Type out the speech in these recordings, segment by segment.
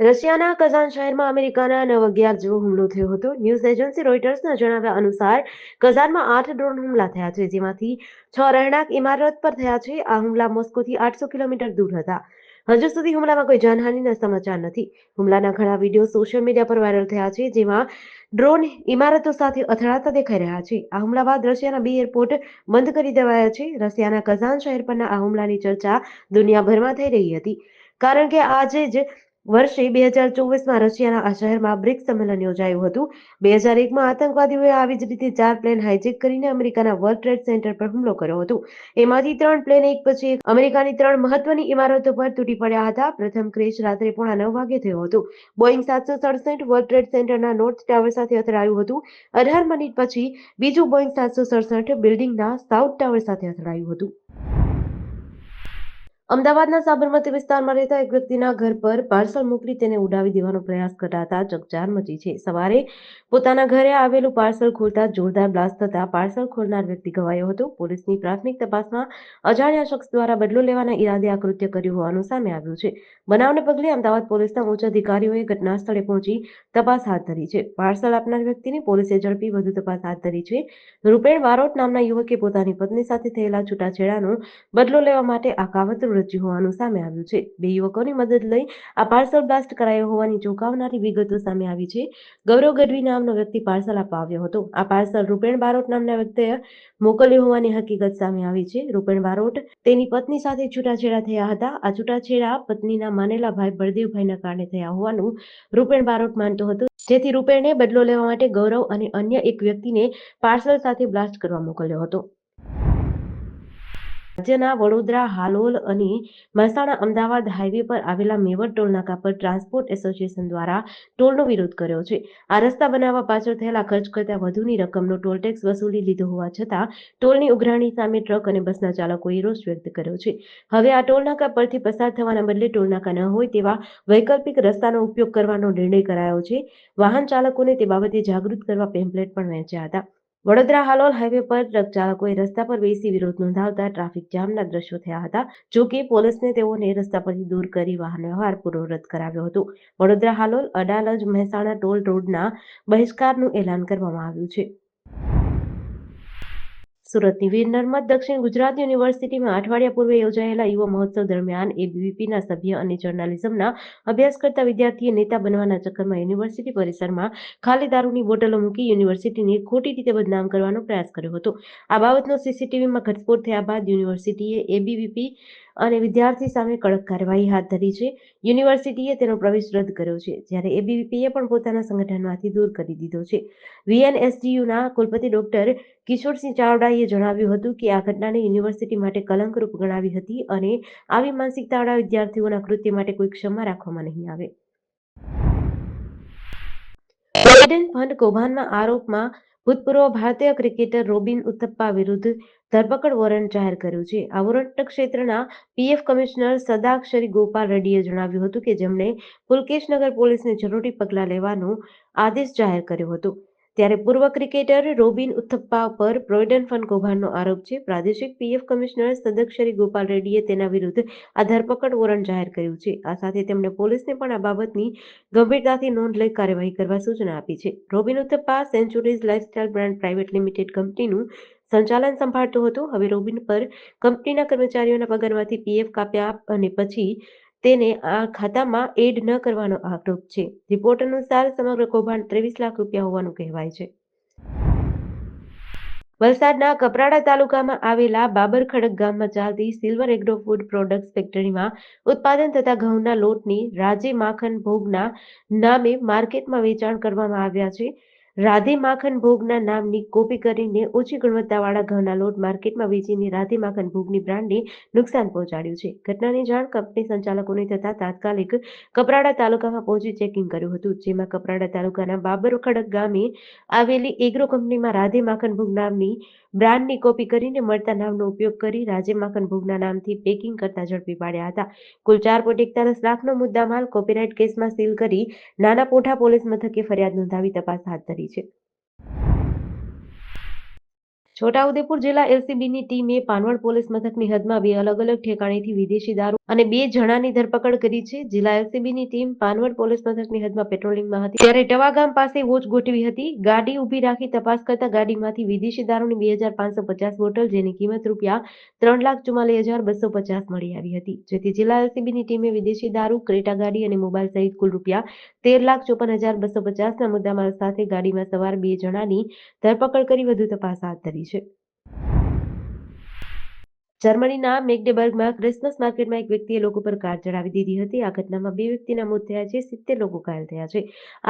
રશિયાના કઝાન શહેરમાં અમેરિકાના 9/11 જેવો હુમલો થયો હતો. ન્યૂઝ એજન્સી રોયટર્સના જણાવ્યા અનુસાર કઝાનમાં 8 ડ્રોન હુમલા થયા છે, જેમાંથી 6 રહેણાંક ઇમારત પર થયા છે. આ હુમલા મોસ્કોથી 800 કિલોમીટર દૂર હતા. હજુ સુધી હુમલામાં કોઈ જાનહાનિના સમાચાર નથી. હુમલાના ઘણા વિડીયો સોશિયલ મીડિયા પર વાયરલ થયા છે, જેમાં ડ્રોન ઇમારતો સાથે અથડાતા દેખાઈ રહ્યા છે. આ હુમલા બાદ રશિયાના 2 એરપોર્ટ બંધ કરી દેવાયા છે. રશિયાના કઝાન શહેર પરના આ હુમલાની ચર્ચા દુનિયાભરમાં થઈ રહી હતી, કારણ કે આજે જ વર્ષે 2024માં રશિયાના આ શહેરમાં બ્રિક્સ સંમેલન યોજાયું હતું. 2001માં આતંકવાદીઓએ આવી જ રીતે 4 પ્લેન હાઇજેક કરીને અમેરિકાના વર્લ્ડ ટ્રેડ સેન્ટર પર હુમલો કર્યો હતો. એમાંથી 3 પ્લેન એક પછી એક અમેરિકાની 3 મહત્વની ઇમારતો પર તૂટી પડ્યા હતા. પ્રથમ ક્રેશ રાત્રે 9:15 વાગે થયો હતો. બોઈંગ 767 વર્લ્ડ ટ્રેડ સેન્ટરના નોર્થ ટાવર સાથે અથડાયું હતું. 18 મિનિટ પછી બીજું બોઈંગ 767 બિલ્ડિંગના સાઉથ ટાવર સાથે અથડાયું હતું. અમદાવાદના સાબરમતી વિસ્તારમાં રહેતા એક વ્યક્તિના ઘર પર પાર્સલ મોકલી તેને ઉડાવી દેવાનો પ્રયાસ કરાતા ચકચાર મચી છે. સવારે પોતાના ઘરે આવેલું પાર્સલ ખોલતા જોરદાર બ્લાસ્ટ થતા પાર્સલ ખોલનાર વ્યક્તિ ઘવાયો હતો. પોલીસની પ્રાથમિક તપાસમાં અજાણ્યા શખ્સ દ્વારા બદલો લેવાના ઈરાદે આ કૃત્ય કર્યું હોવાનું સામે આવ્યું છે. બનાવને પગલે અમદાવાદ પોલીસના ઉચ્ચ અધિકારીઓએ ઘટના સ્થળે પહોંચી તપાસ હાથ ધરી છે. પાર્સલ આપનાર વ્યક્તિને પોલીસે ઝડપી વધુ તપાસ હાથ ધરી છે. રૂપેણ બારોટ નામના યુવકે પોતાની પત્ની સાથે થયેલા છૂટાછેડાનો બદલો લેવા માટે આ કાવતરું રચ્યું હોવાનું સામે આવ્યું છે. 2 યુવકોની મદદ લઈ આ પાર્સલ બ્લાસ્ટ કરાયો હોવાની ચોંકાવનારી વિગતો સામે આવી છે. ગૌરવ ગઢવી નામનો વ્યક્તિ પાર્સલ આપવા આવ્યો હતો. આ પાર્સલ રૂપેણ બારોટ નામના વ્યક્તિએ મોકલ્યું હોવાની હકીકત સામે આવી છે. રૂપેણ બારોટ તેની પત્ની સાથે છૂટાછેડા થયા હતા. આ છૂટાછેડા પત્નીના માનેલા ભાઈ બળદેવભાઈના કારણે થયા હોવાનું રૂપેણ બારોટ માનતો હતો, જેથી રૂપેણે બદલો લેવા માટે ગૌરવ અને અન્ય એક વ્યક્તિને પાર્સલ સાથે બ્લાસ્ટ કરવા મોકલ્યો હતો. રાજ્યના વડોદરા, હાલોલ અને મહેસાણા અમદાવાદ હાઈવે પર આવેલા મેવડ ટોલનાકા પર ટ્રાન્સપોર્ટ એસોસિએશન દ્વારા ટોલનો વિરોધ કર્યો છે. આ રસ્તા બનાવવા પાછળ થયેલા ખર્ચ કરતાં વધુની રકમનો ટોલ ટેક્સ વસૂલી લીધો હોવા છતાં ટોલની ઉઘરાણી સામે ટ્રક અને બસના ચાલકોએ રોષ વ્યક્ત કર્યો છે. હવે આ ટોલનાકા પરથી પસાર થવાના બદલે ટોલનાકા ન હોય તેવા વૈકલ્પિક રસ્તાનો ઉપયોગ કરવાનો નિર્ણય કરાયો છે. વાહન ચાલકોને તે બાબતે જાગૃત કરવા પેમ્પલેટ પણ વહેંચ્યા હતા. વડોદરા હાલોલ હાઈવે પર ટ્રક ચાલકોએ રસ્તા પર બેસી વિરોધ નોંધાવતા ટ્રાફિક જામના દ્રશ્યો થયા હતા. જો કે પોલીસને તેઓને રસ્તા પરથી દૂર કરી વાહન વ્યવહાર પૂર્વવત કરાવ્યો હતો. વડોદરા હાલોલ અડાલજ મહેસાણા ટોલ રોડના બહિષ્કારનું એલાન કરવામાં આવ્યું છે. સુરતની વીર નર્મદ દક્ષિણ ગુજરાત યુનિવર્સિટીમાં અઠવાડિયા પૂર્વે યોજાયેલા યુવા મહોત્સવ દરમિયાન એબીવીપીના સભ્ય અને જર્નાલિઝમના અભ્યાસ કરતા વિદ્યાર્થીએ નેતા બનવાના ચક્કરમાં યુનિવર્સિટી પરિસરમાં ખાલી દારૂની બોટલો મૂકી યુનિવર્સિટીને ખોટી રીતે બદનામ કરવાનો પ્રયાસ કર્યો હતો. આ બાબતનો સીસીટીવીમાં ઘટસ્ફોટ થયા બાદ યુનિવર્સિટીએ એબીવીપી અને વિદ્યાર્થી સામે કડક કાર્યવાહી હાથ ધરી છે. યુનિવર્સિટીએ તેનો પ્રવેશ રદ કર્યો છે, જ્યારે એબીવીપીએ પણ પોતાના સંગઠનમાંથી દૂર કરી દીધો છે. વીએનએસજીયુના કુલપતિ ડોક્ટર કિશોરસિંહ ચાવડાએ જણાવ્યું હતું કે આ ઘટનાને યુનિવર્સિટી માટે કલંકરૂપ ગણાવી હતી અને આવી માનસિકતાવાળા વિદ્યાર્થીઓના કૃત્ય માટે કોઈ ક્ષમા રાખવામાં નહીં આવે. પ્રોવિડન્ટ ફંડ કૌભાંડના આરોપમાં ભૂતપૂર્વ ભારતીય ક્રિકેટર રોબિન ઉથપ્પા વિરુદ્ધ ધરપકડ વોરંટ જાહેર કર્યું છે. આ વોરંટ ક્ષેત્રના પીએફ કમિશનર સદાક્ષરી ગોપાલ રેડ્ડીએ જણાવ્યું હતું કે જેમણે પુલકેશનગર પોલીસને જરૂરી પગલાં લેવાનો આદેશ જાહેર કર્યો હતો. ત્યારે પૂર્વ ક્રિકેટર રોબિન ઉથપ્પા પર પ્રોવિડન્ટ ફંડ કૌભાંડનો આરોપ છે. પ્રાદેશિક પીએફ કમિશનર સદક્ષરી ગોપાલ રેડ્ડીએ તેના વિરુદ્ધ આ ધરપકડ વોરંટ જાહેર કર્યું છે. આ સાથે તેમણે પોલીસને પણ આ બાબતની ગંભીરતાથી નોંધ લઈ કાર્યવાહી કરવા સૂચના આપી છે. Robin Uthappa centuries lifestyle brand private limited કંપનીનું સંચાલન સંભાળતો હતો. હવે રોબિન પર કંપનીના કર્મચારીઓના પગારમાંથી પીએફ કાપ્યા અને પછી તેને આ ખાતામાં એડ ન કરવાનો આરોપ છે. રિપોર્ટ અનુસાર સમગ્ર કૌભાંડ 23 લાખ રૂપિયા હોવાનું કહેવાય છે. વલસાડના કપરાડા તાલુકામાં આવેલા બાબરખડક ગામમાં ચાલતી સિલ્વર એગ્રો ફૂડ પ્રોડક્ટ્સ ફેક્ટરીમાં ઉત્પાદન થતા ઘઉંના લોટની રાધે માખન ભોગના નામે માર્કેટમાં વેચાણ કરવામાં આવ્યા છે. રાધે માખન ભોગના નામની કોપી કરીને ઓછી ગુણવત્તાવાળા ઘઉંના લોટ માર્કેટમાં વેચીને રાધે માખન ભોગની બ્રાન્ડને નુકસાન પહોંચાડ્યું છે. ઘટનાની જાણ કંપની સંચાલકોને થતાં તાત્કાલિક કપરાડા તાલુકામાં પહોંચી ચેકિંગ કર્યું હતું, જેમાં કપરાડા તાલુકાના બાબરખડક ગામે આવેલી એગ્રો કંપનીમાં રાધે માખન ભોગ નામની બ્રાન્ડની કોપી કરીને મળતા નામનો ઉપયોગ કરી રાધે માખન ભોગના નામથી પેકિંગ કરતા ઝડપી પાડ્યા હતા. કુલ 4.41 લાખનો મુદ્દામાલ કોપીરાઇટ કેસમાં સીલ કરી નાના પોઠા પોલીસ મથકે ફરિયાદ નોંધાવી તપાસ હાથ ધરી છે. છોટાઉદેપુર જિલ્લા એલસીબીની ટીમે પાનવડ પોલીસ મથકની હદમાં બે અલગ-અલગ ઠેકાણેથી વિદેશી દારૂ અને બે જણાની ધરપકડ કરી છે. જિલ્લા એલસીબીની ટીમ પાનવડ પોલીસ મથકની હદમાં પેટ્રોલિંગમાં હતી ત્યારે ટવા ગામ પાસે વોચ ગોઠવી હતી. ગાડી ઊભી રાખી તપાસ કરતા ગાડીમાંથી વિદેશી દારૂની 2550 બોટલ જેની કિંમત ₹3,44,250 મળી આવી હતી. જેથી જિલ્લા એલસીબીની ટીમે વિદેશી દારૂ, ક્રેટા ગાડી અને મોબાઈલ સહિત કુલ ₹13,54,250ના મુદ્દામાલ સાથે ગાડીમાં સવાર બે જણાની ધરપકડ કરી વધુ તપાસ હાથ ધરી છે. જર્મનીના મેગ્ડેબર્ગમાં ક્રિસમસ માર્કેટમાં એક વ્યક્તિએ લોકો પર કાર ચડાવી દીધી હતી. આ ઘટનામાં બે વ્યક્તિના મોત થયા છે, 70 લોકો ઘાયલ થયા છે.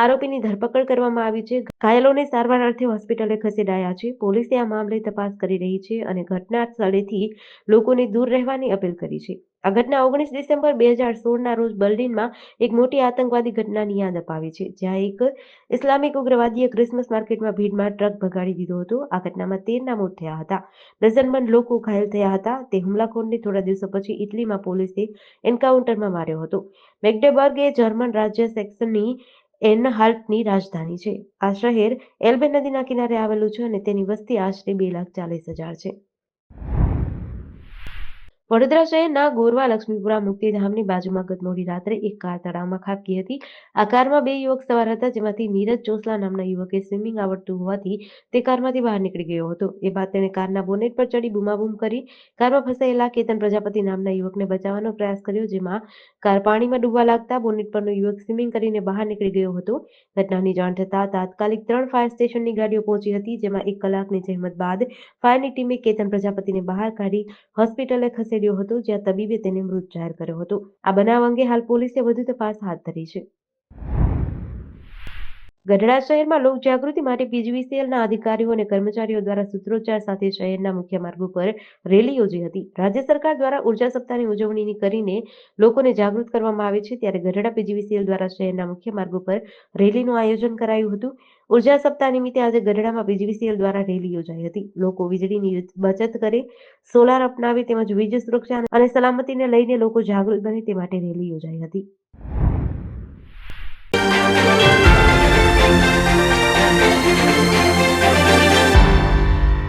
આરોપીની ધરપકડ કરવામાં આવી છે. ઘાયલોને સારવાર અર્થે હોસ્પિટલે ખસેડાયા છે. પોલીસે આ મામલે તપાસ કરી રહી છે અને ઘટના સ્થળેથી લોકોને દૂર રહેવાની અપીલ કરી છે. આ ઘટના 19 ડિસેમ્બર 2016ના રોજ બર્લિનમાં એક મોટી આતંકવાદી ઘટનાની યાદ અપાવે છે, જ્યાં એક ઇસ્લામિક ઉગ્રવાદીએ ક્રિસમસ માર્કેટમાં ભીડમાં ટ્રક ભગાડી દીધો હતો. આ ઘટનામાં 13ના મોત થયા હતા. ડઝનબંધ લોકો ઘાયલ થયા હતા. તે હુમલાખોરને થોડા દિવસો પછી ઇટલીમાં પોલીસે એન્કાઉન્ટરમાં માર્યો હતો. મેગ્ડેબર્ગ એ જર્મન રાજ્ય સેક્સનની એનહાલ્ટની રાજધાની છે. આ શહેર એલ્બે નદીના કિનારે આવેલું છે અને તેની વસ્તી આશરે 2,40,000 છે. વડોદરા શહેરના ગોરવા લક્ષ્મીપુરા મુક્તિધામની બાજુમાં ગત મોડી રાત્રે એક કાર તળાવમાં ખાબકી હતી. આ કારમાં બે યુવક સવાર હતા, જેમાંથી નીરજ ચોસલા નામના યુવકે સ્વિમિંગ આવડતું હોવાથી તે કારમાંથી બહાર નીકળી ગયો હતો. એ બાદ તેણે કારના બોનેટ પર ચડી બૂમાબૂમ કરી કારમાં ફસાયેલા કેતન પ્રજાપતિ નામના યુવકને બચાવવાનો પ્રયાસ કર્યો, જેમાં કાર પાણીમાં ડૂબવા લાગતા બોનેટ પરનો યુવક સ્વિમિંગ કરીને બહાર નીકળી ગયો હતો. ઘટનાની જાણ થતાં તાત્કાલિક 3 ફાયર સ્ટેશનની ગાડીઓ પહોંચી હતી, જેમાં 1 કલાકની જહેમત બાદ ફાયરની ટીમે કેતન પ્રજાપતિને બહાર કાઢી હોસ્પિટલે ખસેડ્યો હતો, જ્યાં તબીબે તેને મૃત જાહેર કર્યો હતો. આ બનાવ અંગે હાલ પોલીસે વધુ તપાસ હાથ ધરી છે. ગઢડા શહેરમાં લોકજાગૃતિ માટે પીજીવીસીએલના અધિકારીઓ અને કર્મચારીઓ દ્વારા સૂત્રોચ્ચાર સાથે શહેરના મુખ્ય માર્ગો પર રેલી યોજી હતી. રાજ્ય સરકાર દ્વારા ઉર્જા સપ્તાહની ઉજવણી કરીને લોકોને જાગૃત કરવામાં આવે છે, ત્યારે ગઢડા પીજીવીસીએલ દ્વારા શહેરના મુખ્ય માર્ગો પર રેલીનું આયોજન કરાયું હતું. ઉર્જા સપ્તાહ નિમિત્તે આજે ગઢડામાં પીજીવીસીએલ દ્વારા રેલી યોજાઈ હતી. લોકો વીજળીની બચત કરે, સોલાર અપનાવે તેમજ વીજ સુરક્ષા અને સલામતીને લઈને લોકો જાગૃત બને તે માટે રેલી યોજાઈ હતી.